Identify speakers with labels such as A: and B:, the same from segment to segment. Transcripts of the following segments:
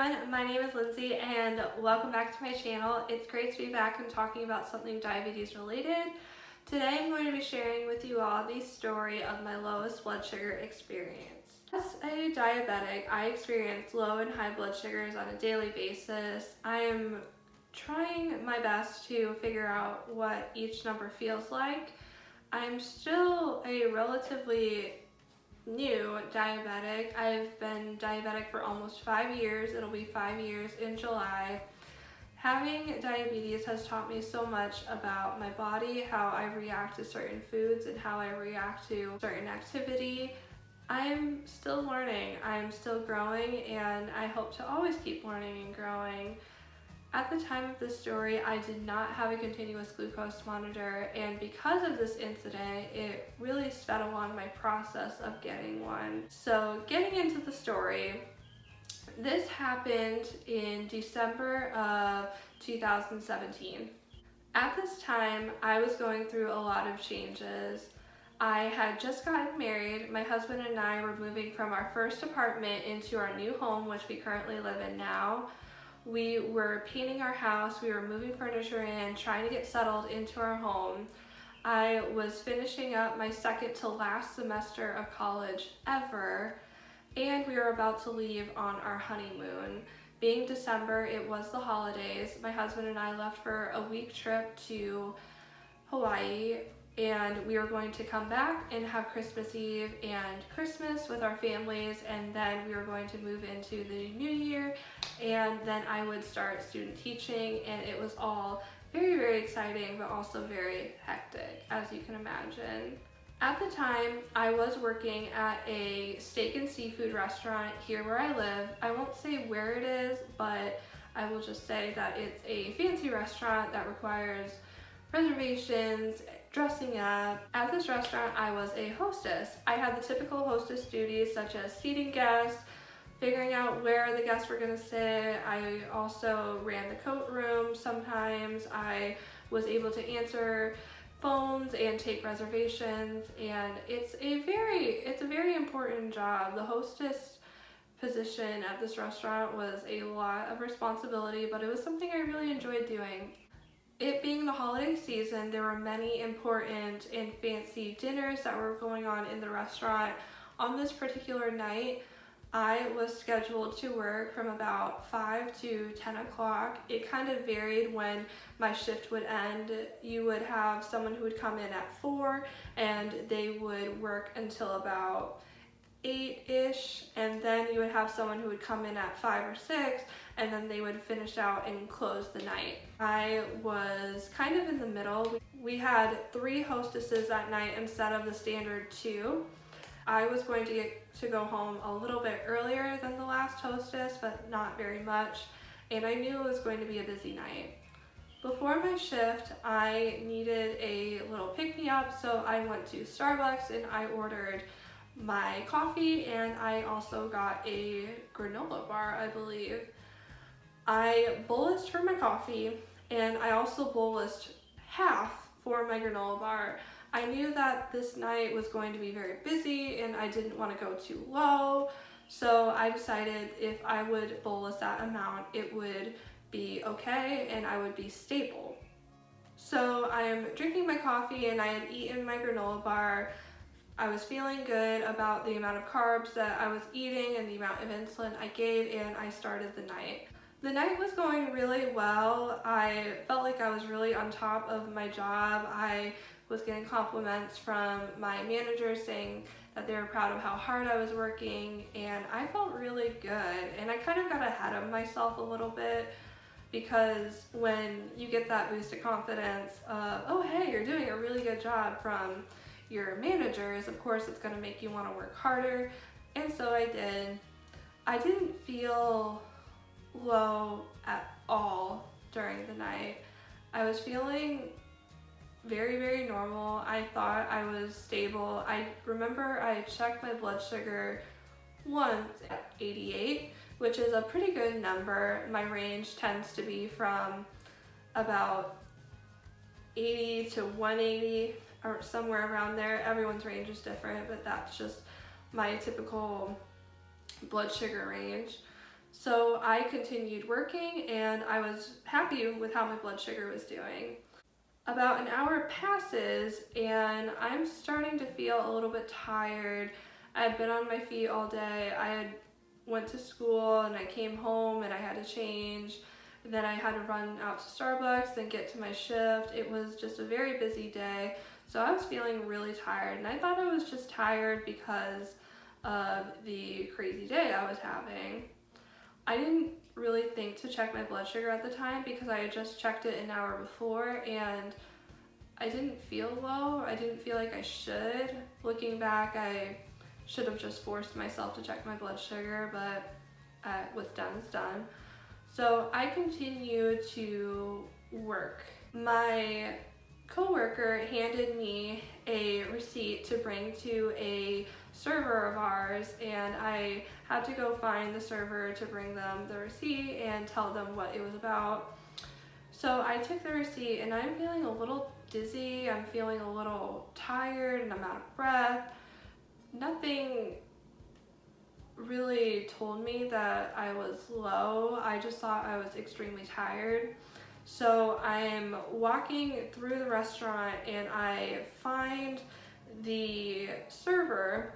A: everyone, my name is Lindsay and welcome back to my channel. It's great to be back and talking about something diabetes related. Today I'm going to be sharing with you all the story of my lowest blood sugar experience. As a diabetic, I experience low and high blood sugars on a daily basis. I am trying my best to figure out what each number feels like. I'm still a relatively new diabetic. I've been diabetic for almost 5 years. It'll be 5 years in July. Having diabetes has taught me so much about my body, how I react to certain foods and how I react to certain activity. I'm still learning, I'm still growing, and I hope to always keep learning and growing. At the time of this story, I did not have a continuous glucose monitor, and because of this incident, it really sped along my process of getting one. So getting into the story, this happened in December of 2017. At this time, I was going through a lot of changes. I had just gotten married. My husband and I were moving from our first apartment into our new home, which we currently live in now. We were painting our house, we were moving furniture in, trying to get settled into our home. I was finishing up my second to last semester of college ever, and we were about to leave on our honeymoon. Being December, it was the holidays. My husband and I left for a week trip to Hawaii, and we were going to come back and have Christmas Eve and Christmas with our families, and then we were going to move into the new year, and then I would start student teaching, and it was all very, very exciting, but also very hectic, as you can imagine. At the time, I was working at a steak and seafood restaurant here where I live. I won't say where it is, but I will just say that it's a fancy restaurant that requires reservations, dressing up. At this restaurant, I was a hostess. I had the typical hostess duties such as seating guests, figuring out where the guests were going to sit. I also ran the coat room sometimes. I was able to answer phones and take reservations, and it's a very important job. The hostess position at this restaurant was a lot of responsibility, but it was something I really enjoyed doing. It being the holiday season, there were many important and fancy dinners that were going on in the restaurant. On this particular night, I was scheduled to work from about 5 to 10 o'clock. It kind of varied when my shift would end. You would have someone who would come in at 4 and they would work until about 8-ish, and then you would have someone who would come in at 5 or 6, and then they would finish out and close the night. I was kind of in the middle. We had 3 hostesses that night instead of the standard 2. I was going to get to go home a little bit earlier than the last hostess, but not very much, and I knew it was going to be a busy night. Before my shift, I needed a little pick-me-up, so I went to Starbucks and I ordered my coffee, and I also got a granola bar, I believe. I bolused for my coffee, and I also bolused half for my granola bar. I knew that this night was going to be very busy and I didn't want to go too low, so I decided if I would bolus that amount, it would be okay and I would be stable. So I'm drinking my coffee and I had eaten my granola bar. I was feeling good about the amount of carbs that I was eating and the amount of insulin I gave, and I started the night. The night was going really well. I felt like I was really on top of my job. I was getting compliments from my manager saying that they were proud of how hard I was working, and I felt really good. And I kind of got ahead of myself a little bit, because when you get that boost of confidence of, oh hey, you're doing a really good job from your managers, of course it's going to make you want to work harder, and so I did. I didn't feel low at all during the night. I was feeling very, very normal. I thought I was stable. I remember I checked my blood sugar once at 88, which is a pretty good number. My range tends to be from about 80 to 180 or somewhere around there. Everyone's range is different, but that's just my typical blood sugar range. So I continued working and I was happy with how my blood sugar was doing. About an hour passes and I'm starting to feel a little bit tired. I had been on my feet all day. I had went to school and I came home and I had to change. Then I had to run out to Starbucks, then get to my shift. It was just a very busy day. So I was feeling really tired and I thought I was just tired because of the crazy day I was having. I didn't really think to check my blood sugar at the time because I had just checked it an hour before and I didn't feel low. I didn't feel like I should. Looking back, I should have just forced myself to check my blood sugar, but what's done is done. So I continued to work. My coworker handed me a receipt to bring to a server of ours, and I had to go find the server to bring them the receipt and tell them what it was about. So I took the receipt and I'm feeling a little dizzy, I'm feeling a little tired and I'm out of breath. Nothing really told me that I was low. I just thought I was extremely tired. So I'm walking through the restaurant and I find the server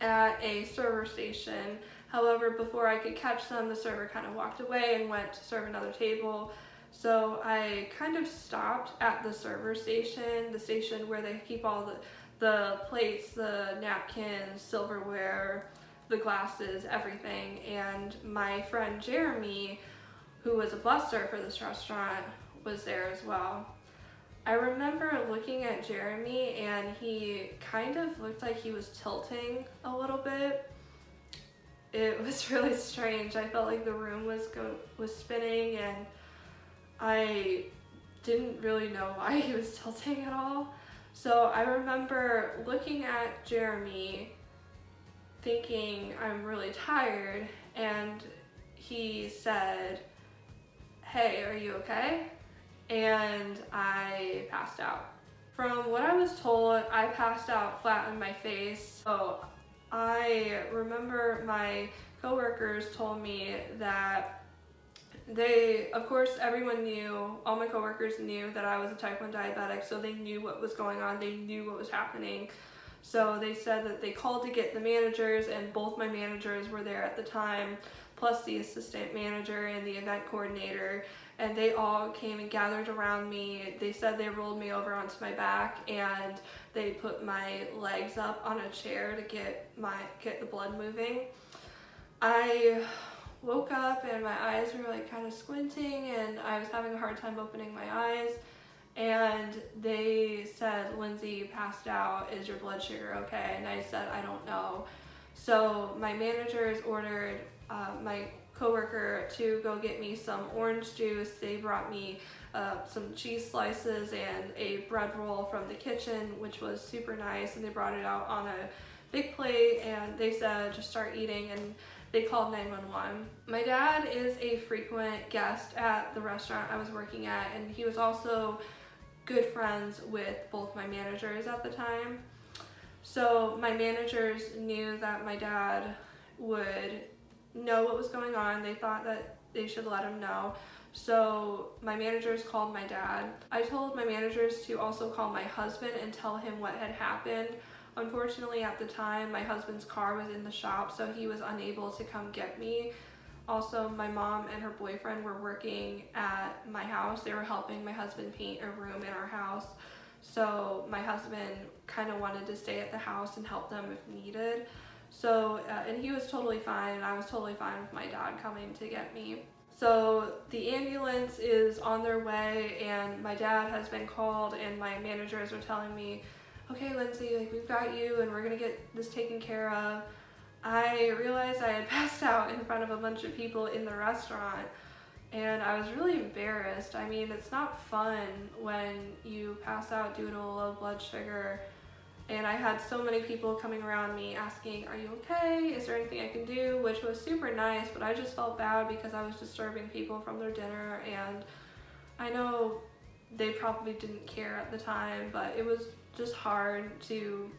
A: at a server station. However, before I could catch them, the server kind of walked away and went to serve another table. So I kind of stopped at the server station, the station where they keep all the plates, the napkins, silverware, the glasses, everything. And my friend Jeremy, who was a busser for this restaurant, was there as well. I remember looking at Jeremy and he kind of looked like he was tilting a little bit. It was really strange. I felt like the room was spinning and I didn't really know why he was tilting at all. So I remember looking at Jeremy thinking I'm really tired, and he said, "Hey, are you okay?" And I passed out. From what I was told, I passed out flat on my face. So I remember my coworkers told me that of course, everyone knew, all my coworkers knew that I was a type 1 diabetic, so they knew what was going on, they knew what was happening. So they said that they called to get the managers, and both my managers were there at the time, plus the assistant manager and the event coordinator, and they all came and gathered around me. They said they rolled me over onto my back and they put my legs up on a chair to get the blood moving. I woke up and my eyes were like kind of squinting and I was having a hard time opening my eyes, and they said, "Lindsay, you passed out. Is your blood sugar okay?" And I said, "I don't know." So my managers ordered my coworker to go get me some orange juice. They brought me some cheese slices and a bread roll from the kitchen, which was super nice, and they brought it out on a big plate and they said just start eating, and they called 911. My dad is a frequent guest at the restaurant I was working at, and he was also good friends with both my managers at the time. So my managers knew that my dad would know what was going on. They thought that they should let him know. So my managers called my dad. I told my managers to also call my husband and tell him what had happened. Unfortunately, at the time, my husband's car was in the shop, so he was unable to come get me. Also, my mom and her boyfriend were working at my house. They were helping my husband paint a room in our house. So my husband kind of wanted to stay at the house and help them if needed. So, and he was totally fine, and I was totally fine with my dad coming to get me. So the ambulance is on their way, and my dad has been called, and my managers are telling me, "Okay, Lindsay, like we've got you and we're gonna get this taken care of." I realized I had passed out in front of a bunch of people in the restaurant, and I was really embarrassed. I mean, it's not fun when you pass out due to a low blood sugar, and I had so many people coming around me asking, "Are you okay? Is there anything I can do?" Which was super nice, but I just felt bad because I was disturbing people from their dinner, and I know they probably didn't care at the time, but it was just hard to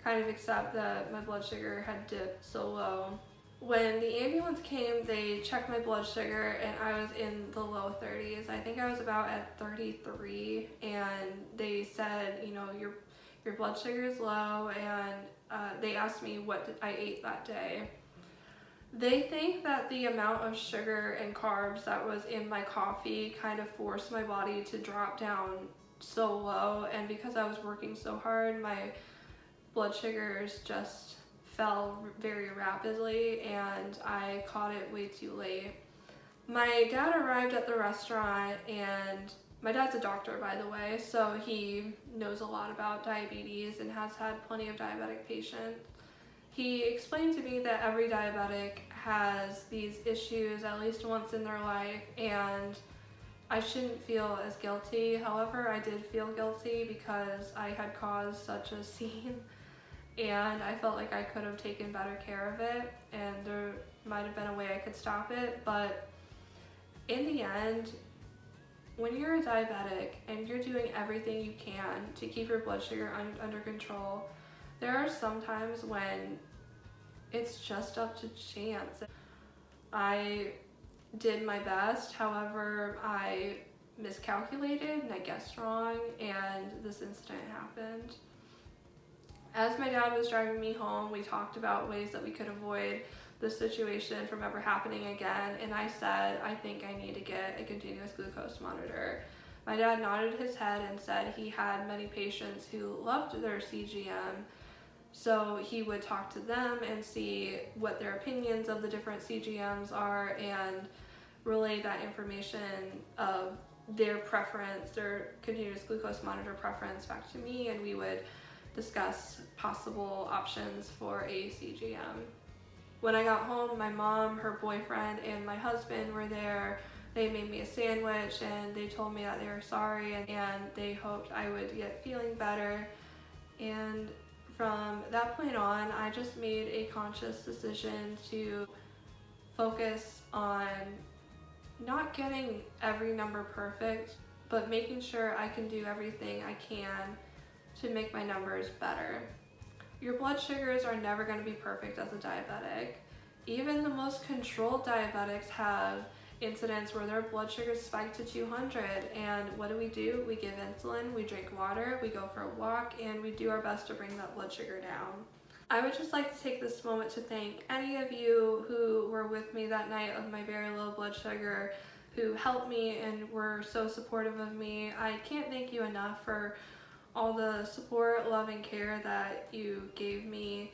A: kind of accept that my blood sugar had dipped so low. When the ambulance came, they checked my blood sugar and I was in the low 30s. I think I was about at 33, and they said, you know, your blood sugar is low, and they asked me what I ate that day. They think that the amount of sugar and carbs that was in my coffee kind of forced my body to drop down so low, and because I was working so hard, my blood sugars just fell very rapidly and I caught it way too late. My dad arrived at the restaurant, and my dad's a doctor, by the way, so he knows a lot about diabetes and has had plenty of diabetic patients. He explained to me that every diabetic has these issues at least once in their life, and I shouldn't feel as guilty. However, I did feel guilty because I had caused such a scene, and I felt like I could have taken better care of it, and there might have been a way I could stop it. But in the end, when you're a diabetic and you're doing everything you can to keep your blood sugar under control, there are some times when it's just up to chance. I did my best, however, I miscalculated and I guessed wrong, and this incident happened. As my dad was driving me home, we talked about ways that we could avoid the situation from ever happening again, and I said, I think I need to get a continuous glucose monitor. My dad nodded his head and said he had many patients who loved their CGM, so he would talk to them and see what their opinions of the different CGMs are and relay that information of their preference, their continuous glucose monitor preference, back to me, and we would discuss possible options for a CGM. When I got home, my mom, her boyfriend, and my husband were there. They made me a sandwich and they told me that they were sorry and they hoped I would get feeling better. And from that point on, I just made a conscious decision to focus on not getting every number perfect, but making sure I can do everything I can to make my numbers better. Your blood sugars are never going to be perfect as a diabetic. Even the most controlled diabetics have incidents where their blood sugars spike to 200, and what do? We give insulin, we drink water, we go for a walk, and we do our best to bring that blood sugar down. I would just like to take this moment to thank any of you who were with me that night of my very low blood sugar, who helped me and were so supportive of me. I can't thank you enough for all the support, love, and care that you gave me.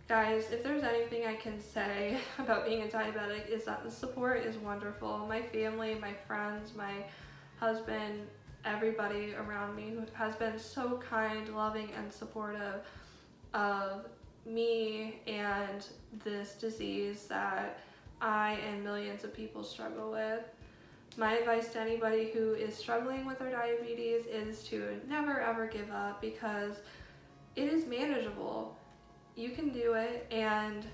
A: Guys, if there's anything I can say about being a diabetic, is that the support is wonderful. My family, my friends, my husband, everybody around me who has been so kind, loving, and supportive of me and this disease that I and millions of people struggle with. My advice to anybody who is struggling with their diabetes is to never ever give up, because it is manageable. You can do it, and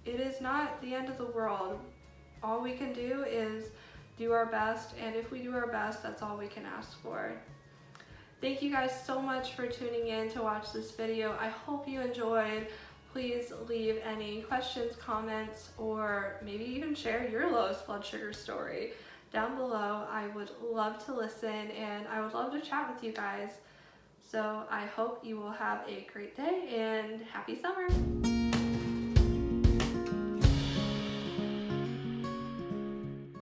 A: it is not the end of the world. All we can do is do our best, and if we do our best, that's all we can ask for. Thank you guys so much for tuning in to watch this video. I hope you enjoyed. Please leave any questions, comments, or maybe even share your lowest blood sugar story down below. I would love to listen, and I would love to chat with you guys. So I hope you will have a great day and happy summer.